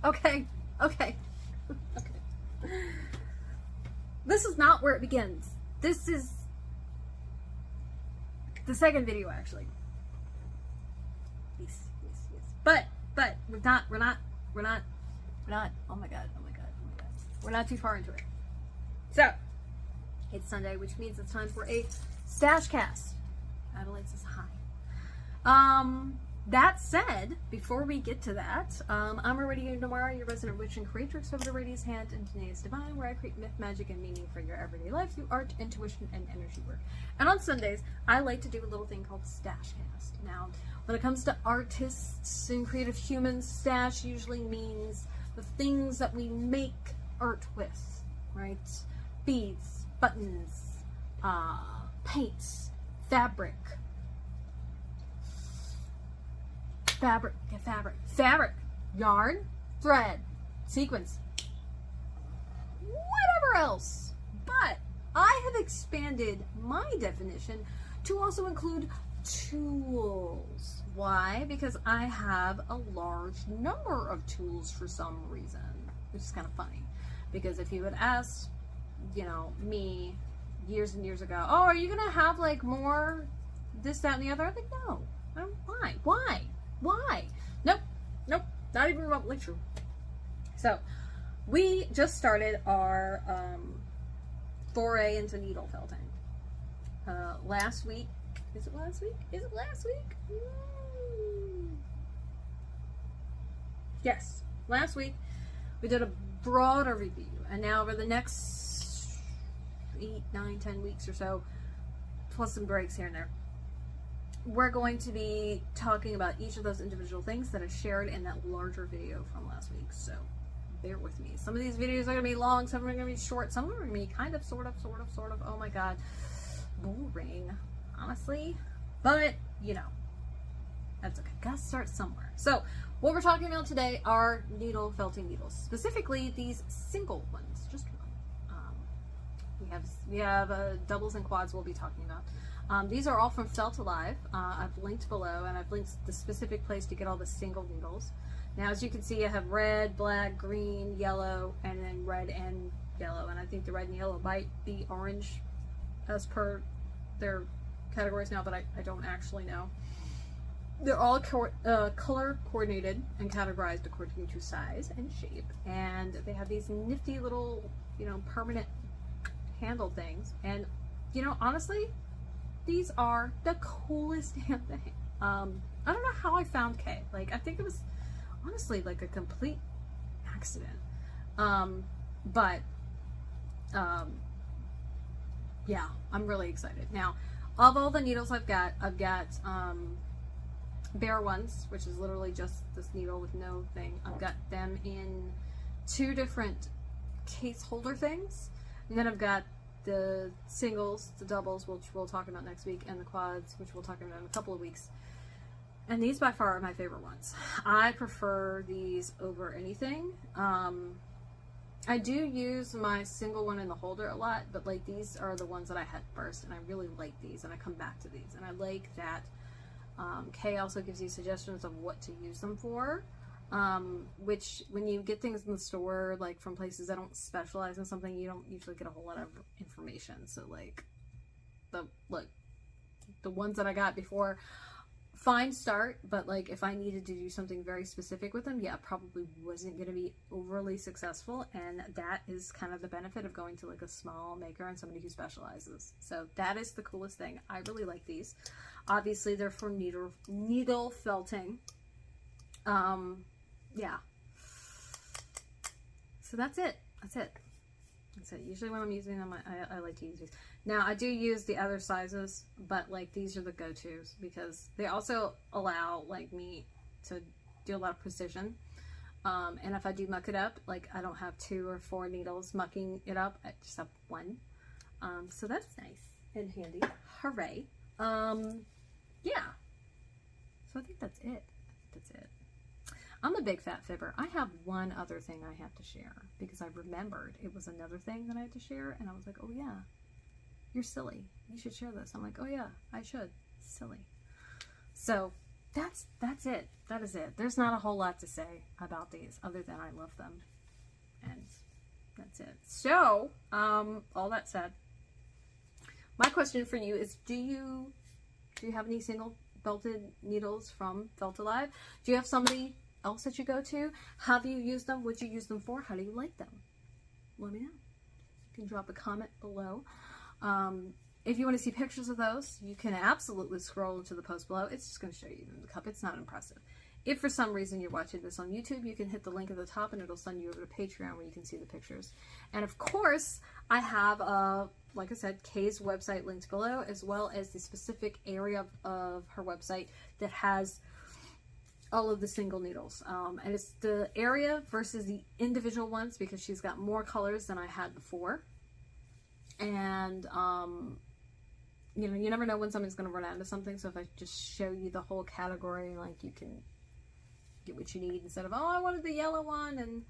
Okay. Okay. This is not where it begins. This is the second video, actually. Yes. But we're not, oh my god. We're not too far into it. So, it's Sunday, which means it's time for a Stashcast. Adelaide says hi. That said, before we get to that, I'm Aradia tomorrow, your resident witch and creatrix of the Radia's Hand and Today's Divine, where I create myth, magic, and meaning for your everyday life through art, intuition, and energy work. And on Sundays, I like to do a little thing called Stashcast. Now, when it comes to artists and creative humans, stash usually means the things that we make art with, right? Beads, buttons, paints, fabric, yarn, thread, sequins, whatever else. But I have expanded my definition to also include tools. Why? Because I have a large number of tools for some reason, which is kind of funny. Because if you had asked, me years and years ago, oh, are you gonna have like more this, that, and the other? I'm like, no. Why? Nope, not even remotely true. So, we just started our foray into needle felting. Last week, is it last week? Yes, last week we did a broader review, and now over the next 8, 9, 10 weeks or so, plus some breaks here and there, we're going to be talking about each of those individual things that I shared in that larger video from last week. So bear with me. Some of these videos are going to be long, some of them are going to be short, some of them are going to be kind of, sort of, oh my god, boring, honestly. But, that's okay. Gotta start somewhere. So, what we're talking about today are needle felting needles. Specifically, these single ones. Just one. We have doubles and quads we'll be talking about. These are all from Felt Alive. I've linked below, and I've linked the specific place to get all the single needles. Now, as you can see, I have red, black, green, yellow, and then red and yellow. And I think the red and yellow might be orange as per their categories now, but I don't actually know. They're all color coordinated and categorized according to size and shape. And they have these nifty little, permanent handle things. And, honestly, these are the coolest damn thing. I don't know how I found Kay. Like, I think it was honestly like a complete accident. Yeah, I'm really excited. Now, of all the needles I've got bare ones, which is literally just this needle with no thing. I've got them in 2 different case holder things. And then I've got the singles, the doubles, which we'll talk about next week, and the quads, which we'll talk about in a couple of weeks. And these by far are my favorite ones. I prefer these over anything. I do use my single one in the holder a lot, but like these are the ones that I had first, and I really like these, and I come back to these. And I like that Kay also gives you suggestions of what to use them for. Which when you get things in the store, like from places that don't specialize in something, you don't usually get a whole lot of information. So like the ones that I got before, fine start, but like if I needed to do something very specific with them, yeah, probably wasn't going to be overly successful. And that is kind of the benefit of going to like a small maker and somebody who specializes. So that is the coolest thing. I really like these. Obviously they're for needle felting. Yeah. So that's it. Usually when I'm using them, I like to use these. Now, I do use the other sizes, but like these are the go-tos because they also allow like me to do a lot of precision. And if I do muck it up, like I don't have 2 or 4 needles mucking it up. I just have 1. So that's nice and handy. Hooray. Yeah. So I think that's it. I'm a big fat fibber. I have one other thing I have to share because I remembered it was another thing that I had to share, and I was like, oh yeah, you're silly. You should share this. I'm like, oh yeah, I should. Silly. So that's it. That is it. There's not a whole lot to say about these other than I love them. And that's it. So, all that said, my question for you is, do you have any single belted needles from Felt Alive? Do you have somebody else that you go to? Have you used them? Would you use them for? How do you like them? Let me know. You can drop a comment below. If you want to see pictures of those, you can absolutely scroll to the post below. It's just going to show you in the cup. It's not impressive. If for some reason you're watching this on YouTube, you can hit the link at the top and it'll send you over to Patreon where you can see the pictures. And of course, I have, like I said, Kay's website linked below, as well as the specific area of her website that has all of the single needles. And it's the area versus the individual ones, because she's got more colors than I had before. And, you know, you never know when somebody's going to run out of something. So if I just show you the whole category, like, you can get what you need instead of, oh, I wanted the yellow one, and,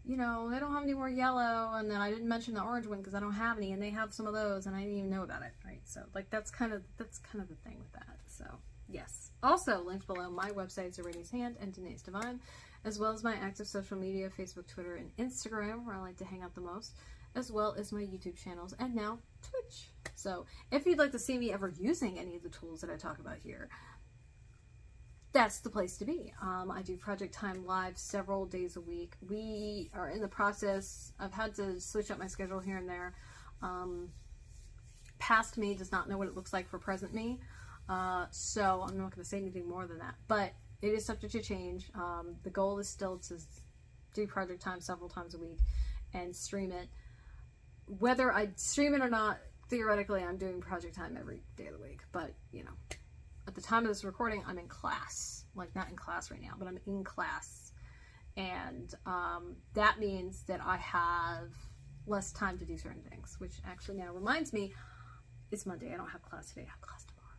you know, they don't have any more yellow, and then I didn't mention the orange one because I don't have any, and they have some of those, and I didn't even know about it, right? So, like, that's kind of the thing with that. So, yes. Also, linked below, my websites are Aradia's Hand and Danae's Divine, as well as my active social media, Facebook, Twitter, and Instagram, where I like to hang out the most, as well as my YouTube channels, and now Twitch. So, if you'd like to see me ever using any of the tools that I talk about here, that's the place to be. I do Project Time Live several days a week. We are in the process. I've had to switch up my schedule here and there. Past me does not know what it looks like for present me. So I'm not going to say anything more than that. But it is subject to change. The goal is still to do Project Time several times a week and stream it. Whether I stream it or not, theoretically, I'm doing Project Time every day of the week. But, you know, at the time of this recording, I'm in class. Like, not in class right now, but I'm in class. And that means that I have less time to do certain things, which actually now reminds me, it's Monday. I don't have class today. I have class tomorrow.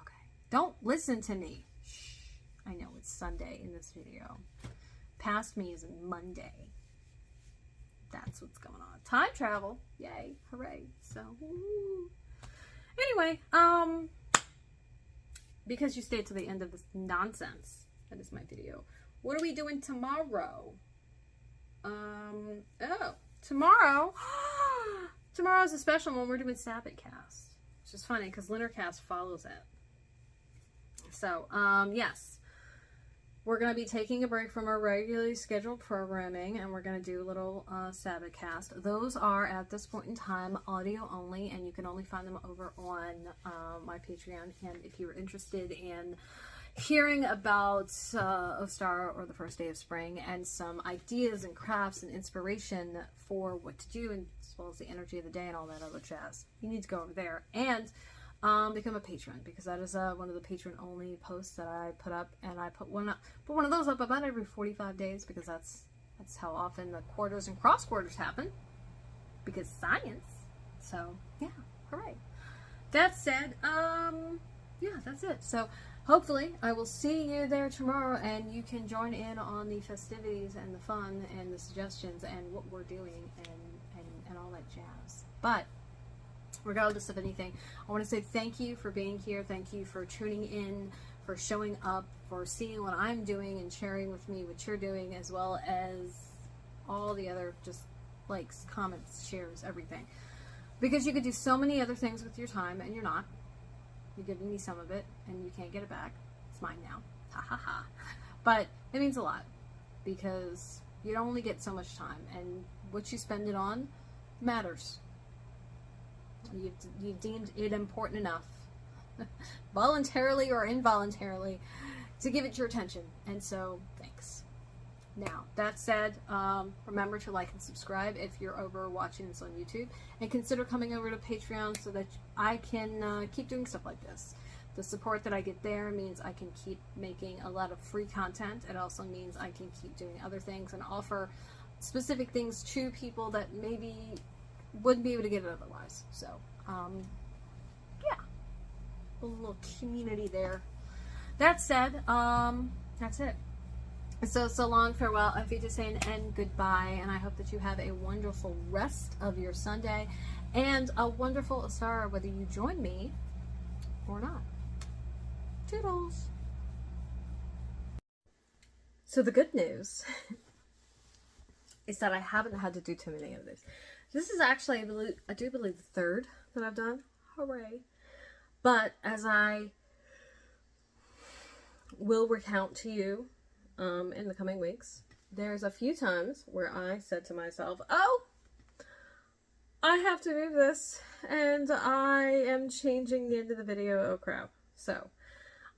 Okay. Don't listen to me. Shh. I know it's Sunday in this video. Past me is Monday. That's what's going on. Time travel. Yay. Hooray. So, woo. Anyway, because you stayed to the end of this nonsense, that is my video. What are we doing tomorrow? Tomorrow is a special one. We're doing Stashcast, which is funny because Lintercast follows it. So, yes. We're going to be taking a break from our regularly scheduled programming, and we're going to do a little Stashcast. Those are, at this point in time, audio only, and you can only find them over on my Patreon. And if you're interested in hearing about Ostara or the first day of spring and some ideas and crafts and inspiration for what to do, and as well as the energy of the day and all that other jazz, you need to go over there and become a patron, because that is one of the patron only posts that I put up, and I put one of those up about every 45 days, because that's how often the quarters and cross quarters happen, because science. So yeah, hooray. That said, yeah, that's it. So hopefully I will see you there tomorrow, and you can join in on the festivities and the fun and the suggestions and what we're doing and all that jazz. But regardless of anything, I want to say thank you for being here. Thank you for tuning in, for showing up, for seeing what I'm doing and sharing with me what you're doing, as well as all the other just likes, comments, shares, everything. Because you could do so many other things with your time, and you're not. You're giving me some of it, and you can't get it back. It's mine now. Ha ha ha. But it means a lot, because you only get so much time, and what you spend it on matters. You've deemed it important enough, voluntarily or involuntarily, to give it your attention. And so, thanks. Now, that said, remember to like and subscribe if you're over watching this on YouTube, and consider coming over to Patreon so that I can keep doing stuff like this. The support that I get there means I can keep making a lot of free content. It also means I can keep doing other things and offer specific things to people that maybe wouldn't be able to get it otherwise. So, yeah, a little community there. That said, that's it. So long, farewell, auf Wiedersehen, and goodbye. And I hope that you have a wonderful rest of your Sunday and a wonderful Ostara, whether you join me or not. Toodles. So the good news is that I haven't had to do too many of these. This is actually, I do believe, the third that I've done. Hooray. But as I will recount to you in the coming weeks, there's a few times where I said to myself, oh, I have to move this, and I am changing the end of the video. Oh crap. So,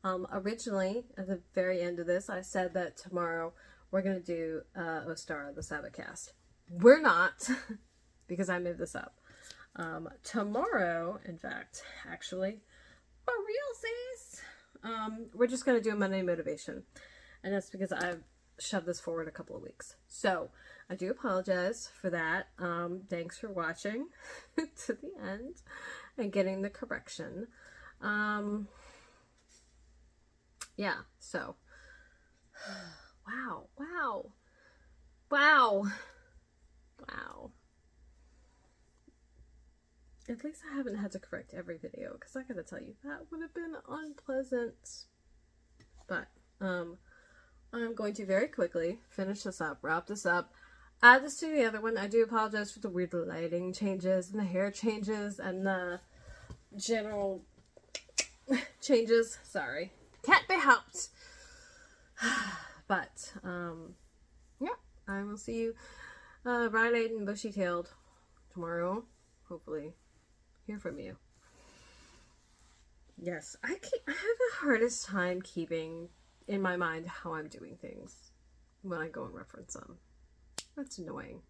originally, at the very end of this, I said that tomorrow we're going to do Ostara, the Stashcast. We're not, because I moved this up. Tomorrow, in fact, actually, for realsies, we're just going to do a Monday motivation. And that's because I've shoved this forward a couple of weeks. So, I do apologize for that. Thanks for watching to the end and getting the correction. Yeah, so, wow. At least I haven't had to correct every video, because I gotta tell you, that would have been unpleasant. But, I'm going to very quickly finish this up, wrap this up, add this to the other one. I do apologize for the weird lighting changes, and the hair changes, and the general changes. Sorry. Can't be helped. But, yeah, I will see you bright-eyed and bushy-tailed tomorrow. Hopefully hear from you. Yes, I have the hardest time keeping in my mind how I'm doing things when I go and reference them. That's annoying.